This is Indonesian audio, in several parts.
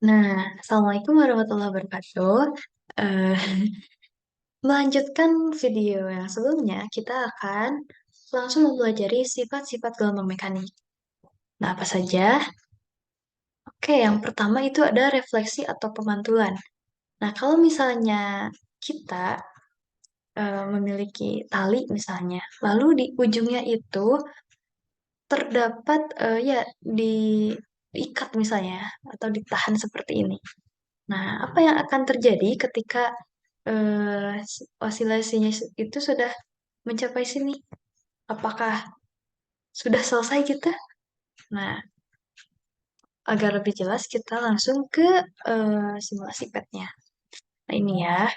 Nah, Assalamualaikum warahmatullahi wabarakatuh. Eh, Melanjutkan video yang sebelumnya, kita akan langsung mempelajari sifat-sifat gelombang mekanik. Nah, apa saja? Oke, yang pertama itu ada refleksi atau pemantulan. Nah, kalau misalnya kita memiliki tali misalnya, lalu di ujungnya itu terdapat ya diikat misalnya atau ditahan seperti ini. Nah, apa yang akan terjadi ketika oscilasinya itu sudah mencapai sini? Apakah sudah selesai kita? Nah, agar lebih jelas kita langsung ke simulasi petnya. Nah, ini ya.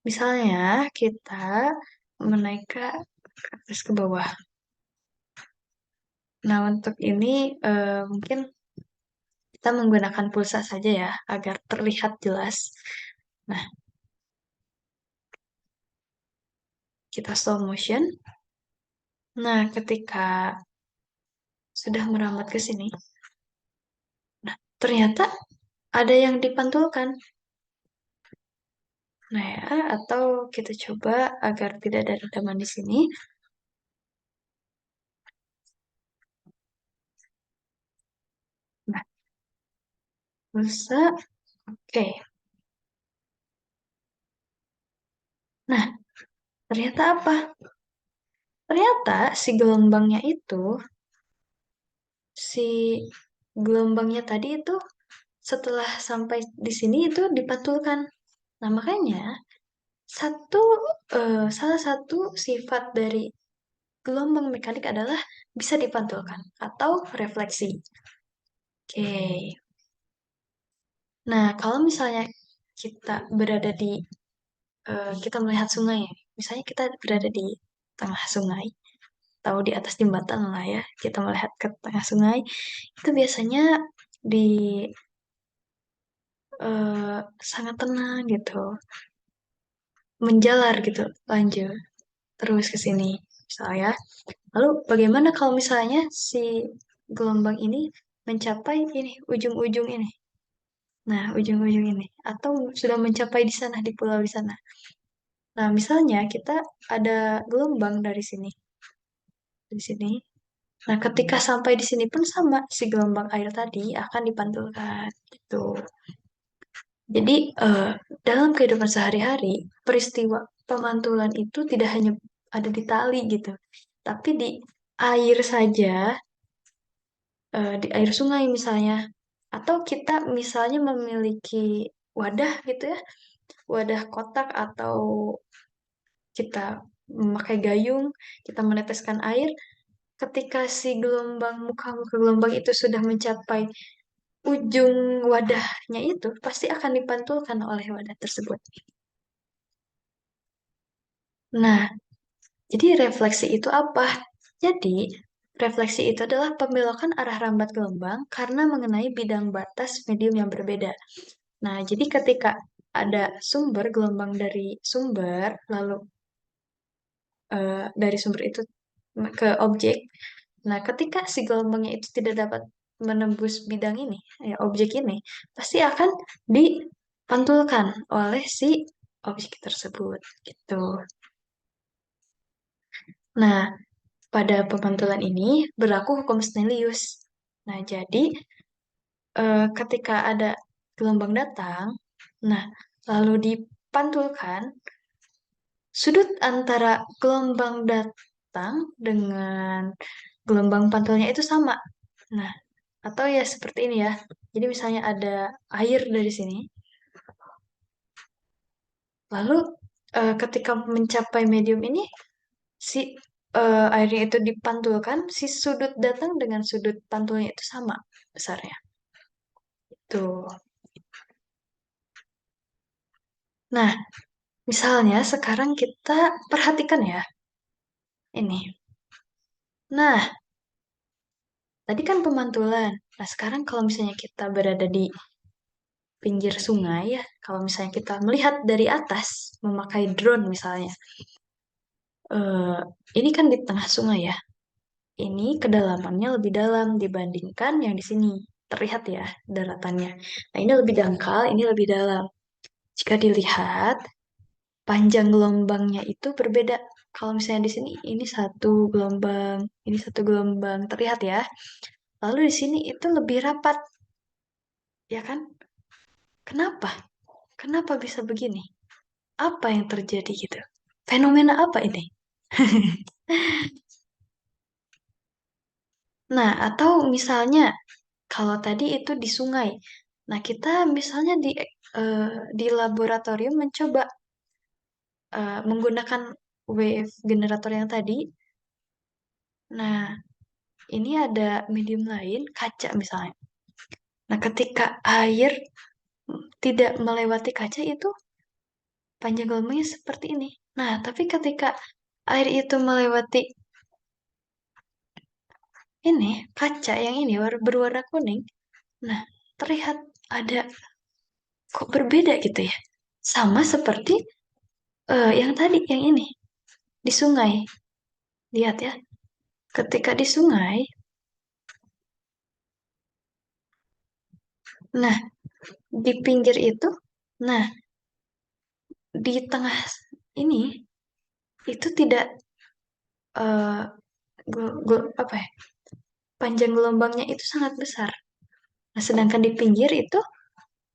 Misalnya kita menaikkan ke atas ke bawah. Nah, untuk ini mungkin kita menggunakan pulsa saja ya, agar terlihat jelas. Nah, kita slow motion. Nah, ketika sudah merambat ke sini, nah, ternyata ada yang dipantulkan. Nah, ya, atau kita coba agar tidak ada rendaman di sini. Nah, pulsa, oke. Nah, ternyata apa? Ternyata si gelombangnya tadi itu setelah sampai di sini itu dipantulkan. Nah, makanya satu salah satu sifat dari gelombang mekanik adalah bisa dipantulkan atau refleksi. Oke. Nah, kalau misalnya kita berada di kita melihat sungai ya. Misalnya kita berada di tengah sungai atau di atas jembatan lah ya. Kita melihat ke tengah sungai itu biasanya di sangat tenang gitu, menjalar gitu, lanjut terus ke sini misalnya. Lalu bagaimana kalau misalnya si gelombang ini mencapai ini ujung-ujung ini? Nah, ujung-ujung ini atau sudah mencapai di sana di pulau di sana. Nah, misalnya kita ada gelombang dari sini, di sini. Nah, ketika sampai di sini pun sama, si gelombang air tadi akan dipantulkan. Gitu. Jadi, dalam kehidupan sehari-hari, peristiwa pemantulan itu tidak hanya ada di tali gitu, tapi di air saja, di air sungai misalnya. Atau kita misalnya memiliki wadah gitu ya, wadah kotak atau kita memakai gayung, kita meneteskan air, ketika si muka-muka gelombang itu sudah mencapai ujung wadahnya itu, pasti akan dipantulkan oleh wadah tersebut. Nah, jadi refleksi itu apa? Jadi, refleksi itu adalah pembelokan arah rambat gelombang karena mengenai bidang batas medium yang berbeda. Nah, jadi ketika ada sumber gelombang dari sumber, lalu dari sumber itu ke objek. Nah, ketika si gelombangnya itu tidak dapat menembus bidang ini, ya, objek ini, pasti akan dipantulkan oleh si objek tersebut. Gitu. Nah, pada pemantulan ini berlaku hukum Snellius. Nah, jadi ketika ada gelombang datang, nah, lalu dipantulkan, sudut antara gelombang datang dengan gelombang pantulnya itu sama. Nah, atau ya seperti ini ya. Jadi misalnya ada air dari sini, lalu ketika mencapai medium ini, si airnya itu dipantulkan, si sudut datang dengan sudut pantulnya itu sama besarnya. Tuh. Nah, misalnya sekarang kita perhatikan ya ini. Nah, tadi kan pemantulan. Nah, sekarang kalau misalnya kita berada di pinggir sungai ya, kalau misalnya kita melihat dari atas memakai drone misalnya, eh, ini kan di tengah sungai ya. Ini kedalamannya lebih dalam dibandingkan yang di sini. terlihat ya daratannya. Nah, ini lebih dangkal, ini lebih dalam. Jika dilihat, panjang gelombangnya itu berbeda. Kalau misalnya di sini ini satu gelombang, ini satu gelombang, terlihat ya. Lalu di sini itu lebih rapat, ya kan? Kenapa? Kenapa bisa begini? Apa yang terjadi gitu? Fenomena apa ini? Nah, atau misalnya kalau tadi itu di sungai. Nah, kita misalnya eh, di laboratorium mencoba menggunakan wave generator yang tadi. Nah, ini ada medium lain, kaca misalnya. Nah, ketika air tidak melewati kaca itu panjang gelombangnya seperti ini. Nah, tapi ketika air itu melewati ini kaca yang ini berwarna kuning, nah terlihat ada kok berbeda gitu ya. Sama seperti yang tadi, yang ini di sungai. Lihat ya, ketika di sungai, nah di pinggir itu, nah di tengah ini itu tidak eh apa ya? Panjang gelombangnya itu sangat besar. Nah, sedangkan di pinggir itu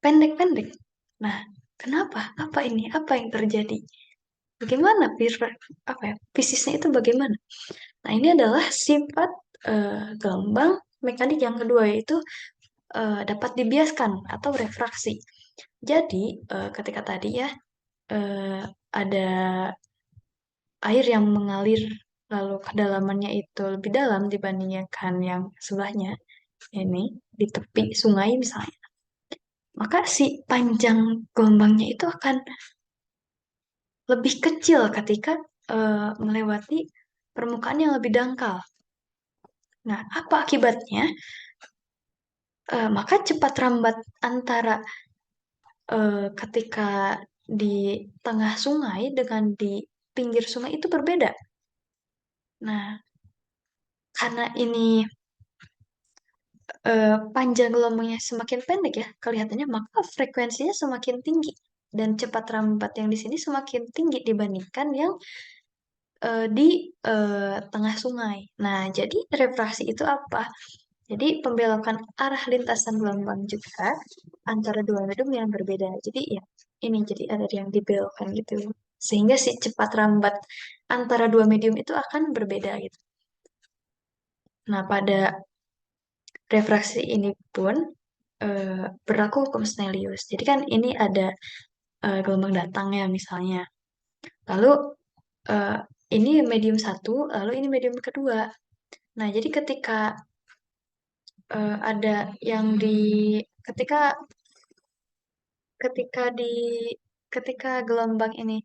pendek-pendek. Nah, kenapa? Apa ini? Apa yang terjadi? Bagaimana apa ya? Fisiknya itu bagaimana? Nah, ini adalah sifat gelombang mekanik yang kedua yaitu dapat dibiaskan atau refraksi. Jadi, ketika tadi ya eh, ada air yang mengalir lalu kedalamannya itu lebih dalam dibandingkan yang sebelahnya, ini di tepi sungai misalnya, maka si panjang gelombangnya itu akan lebih kecil ketika melewati permukaan yang lebih dangkal. Nah, apa akibatnya? Maka cepat rambat antara ketika di tengah sungai dengan di pinggir sungai itu berbeda. Nah, karena ini panjang gelombangnya semakin pendek ya kelihatannya, maka frekuensinya semakin tinggi dan cepat rambat yang di sini semakin tinggi dibandingkan yang di tengah sungai. Nah, jadi refraksi itu apa? Jadi pembelokan arah lintasan gelombang juga antara dua medium yang berbeda. Jadi ya ini jadi ada yang dibelokkan gitu. Sehingga si cepat rambat antara dua medium itu akan berbeda gitu. Nah, pada refraksi ini pun berlaku hukum Snellius. Jadi kan ini ada gelombang datang ya misalnya. Lalu eh, ini medium satu, lalu ini medium kedua. Nah, jadi ketika ada yang di ketika ketika di ketika gelombang ini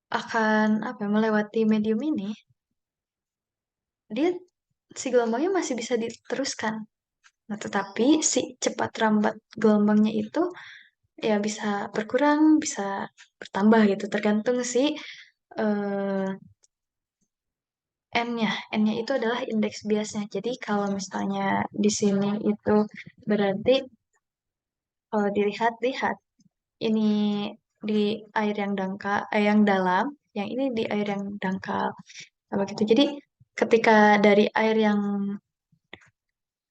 akan apa ya, melewati medium ini, dia si gelombangnya masih bisa diteruskan. Nah, tetapi si cepat rambat gelombangnya itu ya bisa berkurang, bisa bertambah gitu, tergantung si eh, N-nya. N-nya itu adalah indeks biasnya. Jadi kalau misalnya di sini itu berarti kalau dilihat-lihat ini di air yang dangkal, yang dalam, yang ini di air yang dangkal. Nah, begitu. Jadi ketika dari air yang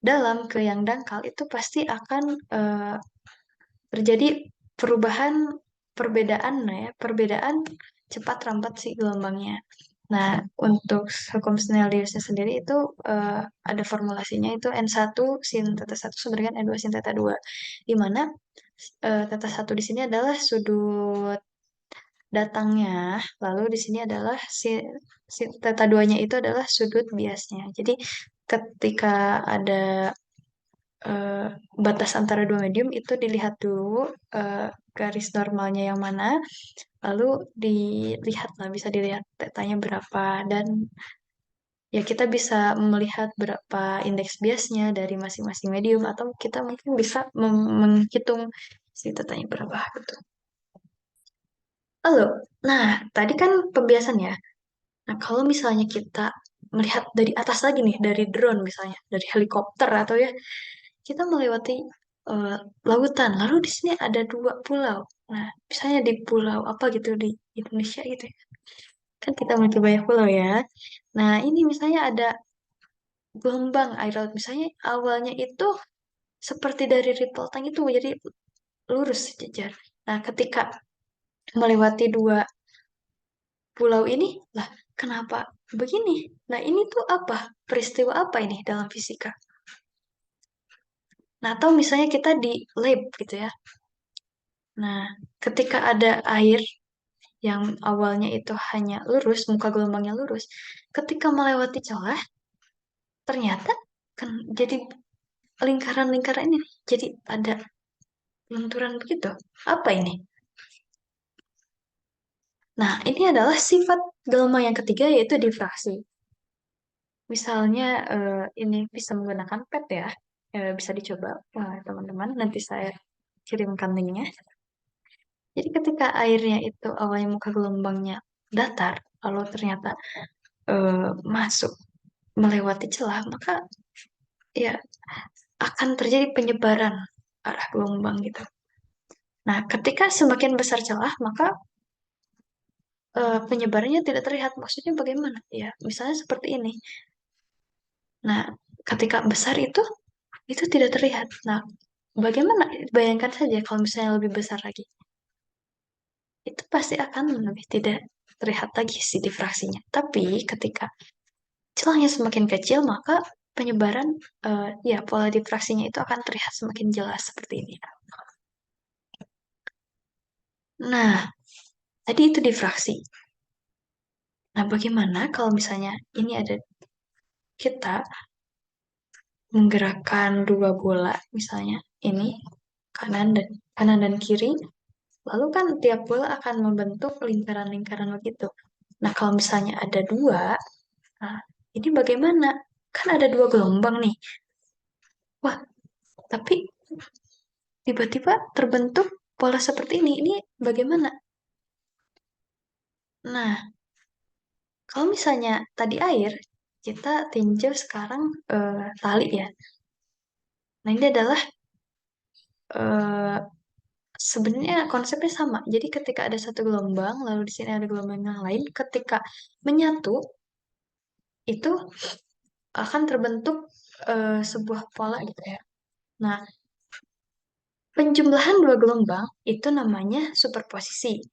dalam ke yang dangkal itu pasti akan terjadi perubahan perbedaan nah ya, perbedaan cepat rambat si gelombangnya. Nah, untuk hukum Snelliusnya sendiri itu eh, ada formulasinya itu N1 sin theta 1 sama dengan N2 sin theta 2. Di mana theta 1 di sini adalah sudut datangnya, lalu di sini adalah si theta 2-nya itu adalah sudut biasnya. Jadi ketika ada eh, batas antara dua medium itu dilihat dulu eh, garis normalnya yang mana, lalu dilihatlah bisa dilihat tetanya berapa dan ya kita bisa melihat berapa indeks biasnya dari masing-masing medium atau kita mungkin bisa menghitung si tetanya berapa gitu. Lalu, nah tadi kan pembiasan ya. Nah kalau misalnya kita melihat dari atas lagi nih, dari drone misalnya, dari helikopter atau ya, kita melewati eh, lautan. Lalu di sini ada dua pulau. Nah, misalnya di pulau apa gitu di Indonesia gitu ya. Kan kita memiliki banyak pulau ya. Nah, ini misalnya ada gelombang air laut. Misalnya awalnya itu seperti dari ripple tank itu, jadi lurus sejajar. Nah, ketika melewati dua pulau ini, lah kenapa begini? Nah, ini tuh apa? Peristiwa apa ini dalam fisika? Nah, atau misalnya kita di lab gitu ya. Nah, ketika ada air yang awalnya itu hanya lurus, muka gelombangnya lurus, ketika melewati celah, ternyata kan jadi lingkaran-lingkaran ini, jadi ada lenturan begitu. Apa ini? Nah, ini adalah sifat gelombang yang ketiga yaitu difraksi. Misalnya ini bisa menggunakan pet ya. Bisa dicoba teman-teman. Nanti saya kirimkan linknya. Jadi ketika airnya itu awalnya muka gelombangnya datar, lalu ternyata masuk melewati celah, maka ya akan terjadi penyebaran arah gelombang gitu. Nah, ketika semakin besar celah, maka penyebarannya tidak terlihat. Maksudnya bagaimana? Ya, misalnya seperti ini. Nah, ketika besar itu tidak terlihat. Nah, bagaimana? Bayangkan saja kalau misalnya lebih besar lagi. Itu pasti akan lebih tidak terlihat lagi si difraksinya. Tapi ketika celahnya semakin kecil, maka penyebaran, ya pola difraksinya itu akan terlihat semakin jelas seperti ini. Nah, tadi itu difraksi. Nah, bagaimana kalau misalnya ini ada kita menggerakkan dua bola, misalnya ini kanan dan kiri, lalu kan tiap bola akan membentuk lingkaran-lingkaran begitu. Nah, kalau misalnya ada dua, nah, ini bagaimana? Kan ada dua gelombang nih. Wah, tapi tiba-tiba terbentuk pola seperti ini. Ini bagaimana? Nah, kalau misalnya tadi air, kita tinjau sekarang tali ya. Nah, ini adalah eh, sebenarnya konsepnya sama. Jadi ketika ada satu gelombang, lalu di sini ada gelombang yang lain, ketika menyatu, itu akan terbentuk sebuah pola gitu ya. Nah, penjumlahan dua gelombang itu namanya superposisi.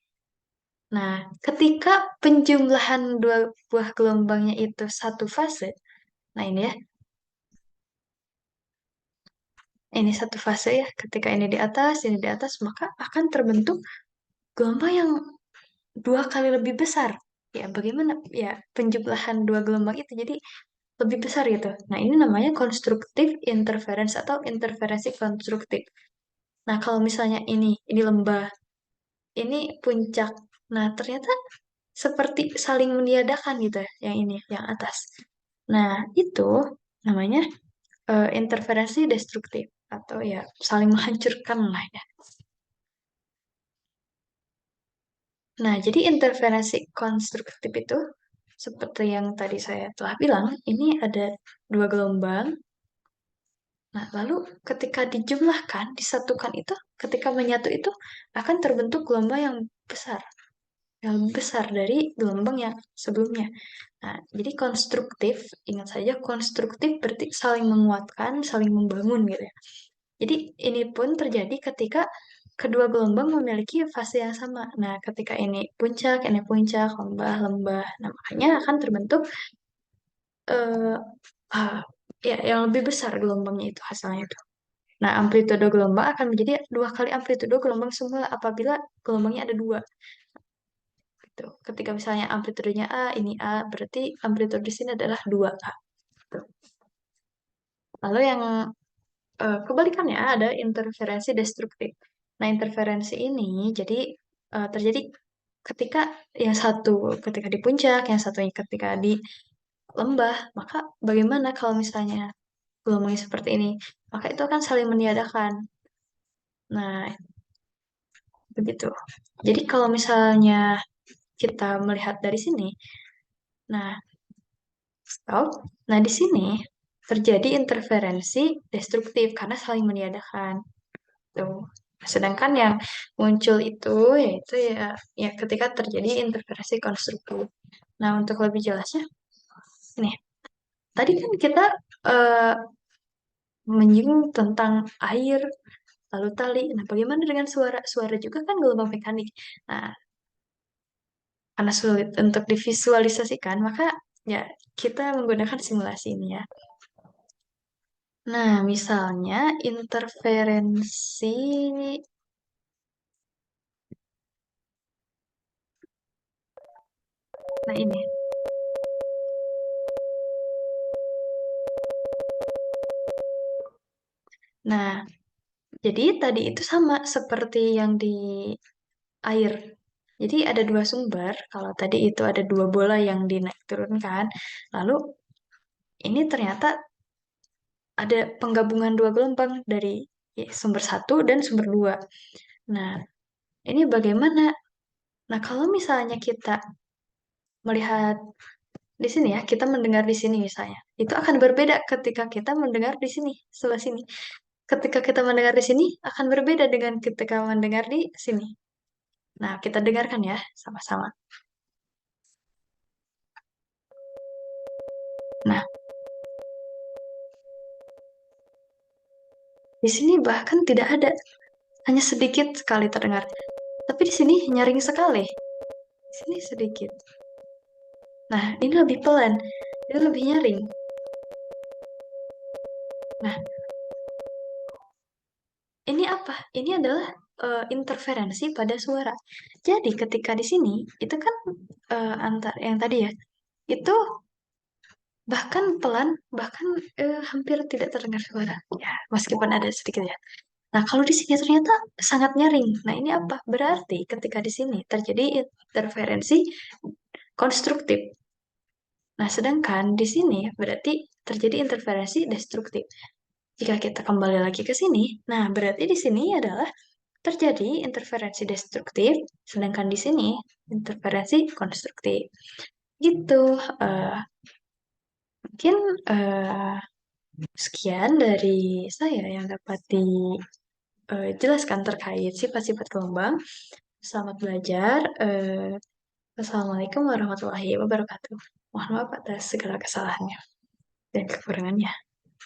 Nah, ketika penjumlahan dua buah gelombangnya itu satu fase, nah ini satu fase ya, ketika ini di atas, maka akan terbentuk gelombang yang dua kali lebih besar. Ya, bagaimana ya penjumlahan dua gelombang itu jadi lebih besar gitu. Nah, ini namanya konstruktif interference atau interferensi konstruktif. Nah, kalau misalnya ini lembah, ini puncak. Nah, ternyata seperti saling meniadakan gitu ya, yang ini, yang atas. Nah, itu namanya interferensi destruktif atau ya saling menghancurkan lah ya. Nah, jadi interferensi konstruktif itu seperti yang tadi saya telah bilang, ini ada dua gelombang. Nah, lalu ketika dijumlahkan, disatukan itu, ketika menyatu itu akan terbentuk gelombang yang besar dari gelombang yang sebelumnya. Nah, jadi konstruktif, ingat saja konstruktif berarti saling menguatkan, saling membangun gitu ya. Jadi ini pun terjadi ketika kedua gelombang memiliki fase yang sama. Nah, ketika ini puncak, lembah, lembah. Nah, makanya akan terbentuk eh ah, ya yang lebih besar gelombangnya itu hasilnya itu. Nah, amplitudo gelombang akan menjadi dua kali amplitudo gelombang semula apabila gelombangnya ada dua. Gitu. Ketika misalnya amplitudenya A, ini A, berarti amplitudo di sini adalah 2A. Gitu. Lalu yang kebalikannya ada interferensi destruktif. Nah, interferensi ini jadi terjadi ketika yang satu ketika di puncak, yang satunya ketika di lembah. Maka bagaimana kalau misalnya gelombangnya seperti ini? Maka itu akan saling meniadakan. Nah, begitu. Jadi kalau misalnya kita melihat dari sini, nah Stop. Nah, di sini terjadi interferensi destruktif karena saling meniadakan. Tuh. Sedangkan yang muncul itu yaitu ya ketika terjadi interferensi konstruktif. Nah, untuk lebih jelasnya, ini tadi kan kita eh, menyinggung tentang air, lalu tali. Nah, bagaimana dengan suara? Suara juga kan gelombang mekanik. Nah, karena sulit untuk divisualisasikan, maka ya kita menggunakan simulasi ini ya. Nah, misalnya interferensi, nah ini. Nah, jadi tadi itu sama seperti yang di air. Jadi ada dua sumber. Kalau tadi itu ada dua bola yang dinaik turunkan, lalu ini ternyata ada penggabungan dua gelombang dari sumber satu dan sumber dua. Nah, ini bagaimana? Nah, kalau misalnya kita melihat di sini ya, kita mendengar di sini misalnya, itu akan berbeda ketika kita mendengar di sini, sebelah sini. Ketika kita mendengar di sini, akan berbeda dengan ketika mendengar di sini. Nah, kita dengarkan ya, sama-sama. Nah, di sini bahkan tidak ada, hanya sedikit sekali terdengar. Tapi di sini nyaring sekali. Di sini sedikit. Nah, ini lebih pelan, ini lebih nyaring. Nah, ini apa? Ini adalah interferensi pada suara. Jadi ketika di sini itu kan antar yang tadi ya, itu bahkan pelan, bahkan hampir tidak terdengar suara. Ya, meskipun ada sedikit ya. Nah, kalau di sini ternyata sangat nyaring. Nah, ini apa? Berarti ketika di sini terjadi interferensi konstruktif. Nah, sedangkan di sini berarti terjadi interferensi destruktif. Jika kita kembali lagi ke sini, nah berarti di sini adalah terjadi interferensi destruktif, sedangkan di sini interferensi konstruktif. Gitu. eh, Mungkin eh, sekian dari saya yang dapat dijelaskan terkait sifat-sifat gelombang. Selamat belajar. Wassalamualaikum warahmatullahi wabarakatuh. Mohon maaf atas segala kesalahannya dan kekurangannya.